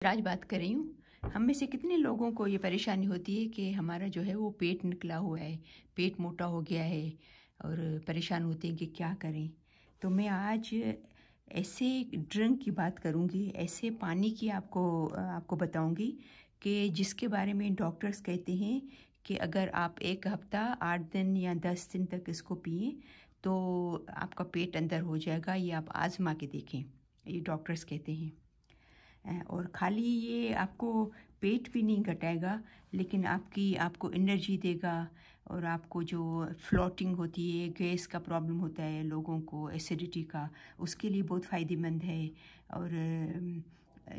आज बात कर रही हूँ। हम में से कितने लोगों को ये परेशानी होती है कि हमारा जो है वो पेट निकला हुआ है, पेट मोटा हो गया है और परेशान होते हैं कि क्या करें। तो मैं आज ऐसे ड्रिंक की बात करूँगी, ऐसे पानी की आपको बताऊँगी कि जिसके बारे में डॉक्टर्स कहते हैं कि अगर आप एक हफ़्ता 8 दिन या 10 दिन तक इसको पिएं तो आपका पेट अंदर हो जाएगा। ये आप आज़मा के देखें, ये डॉक्टर्स कहते हैं। और खाली ये आपको पेट भी नहीं घटाएगा, लेकिन आपको एनर्जी देगा। और आपको जो फ्लोटिंग होती है, गैस का प्रॉब्लम होता है लोगों को, एसिडिटी का, उसके लिए बहुत फ़ायदेमंद है। और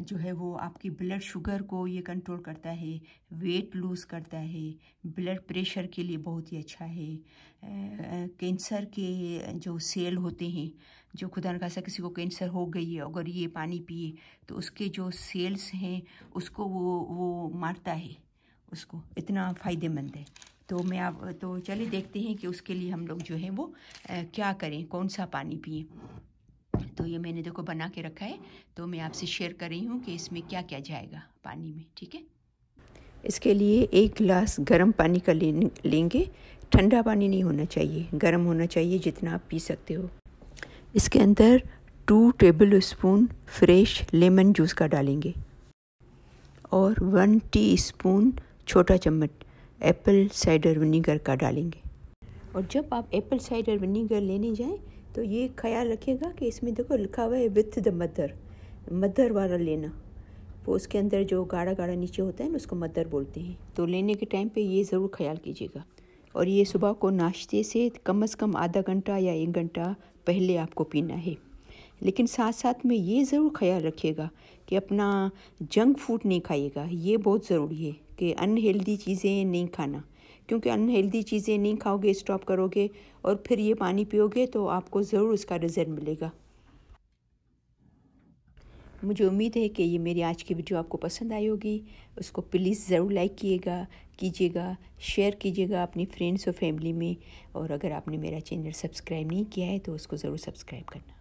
जो है वो आपकी ब्लड शुगर को ये कंट्रोल करता है, वेट लूज़ करता है, ब्लड प्रेशर के लिए बहुत ही अच्छा है। कैंसर के जो सेल होते हैं, जो खुदा न खास्ता किसी को कैंसर हो गई है, अगर ये पानी पिए तो उसके जो सेल्स हैं उसको वो मारता है, उसको इतना फ़ायदेमंद है। तो चलिए देखते हैं कि उसके लिए हम लोग जो है वो क्या करें, कौन सा पानी पिए। तो ये मैंने देखो बना के रखा है, तो मैं आपसे शेयर कर रही हूँ कि इसमें क्या क्या जाएगा पानी में, ठीक है। इसके लिए 1 गिलास गर्म पानी का लेंगे। ठंडा पानी नहीं होना चाहिए, गर्म होना चाहिए, जितना आप पी सकते हो। इसके अंदर 2 table spoon fresh lemon juice का डालेंगे और 1 टीस्पून छोटा चम्मच एप्पल साइडर विनीगर का डालेंगे। और जब आप एप्पल साइडर विनीगर लेने जाएं तो ये ख्याल रखिएगा कि इसमें देखो लिखा हुआ है विथ द मदर वाला लेना। वो उसके अंदर जो गाढ़ा गाढ़ा नीचे होता है ना, उसको मदर बोलते हैं। तो लेने के टाइम पे ये ज़रूर ख्याल कीजिएगा। और ये सुबह को नाश्ते से कम से कम आधा घंटा या 1 घंटा पहले आपको पीना है। लेकिन साथ साथ में ये ज़रूर ख्याल रखिएगा कि अपना जंक फूड नहीं खाइएगा। ये बहुत ज़रूरी है कि अनहेल्दी चीज़ें नहीं खाना, क्योंकि अनहेल्दी चीज़ें नहीं खाओगे, स्टॉप करोगे और फिर ये पानी पियोगे तो आपको ज़रूर इसका रिज़ल्ट मिलेगा। मुझे उम्मीद है कि ये मेरी आज की वीडियो आपको पसंद आई होगी। उसको प्लीज़ ज़रूर लाइक कीजिएगा, शेयर कीजिएगा अपनी फ्रेंड्स और फैमिली में। और अगर आपने मेरा चैनल सब्सक्राइब नहीं किया है तो उसको ज़रूर सब्सक्राइब करना।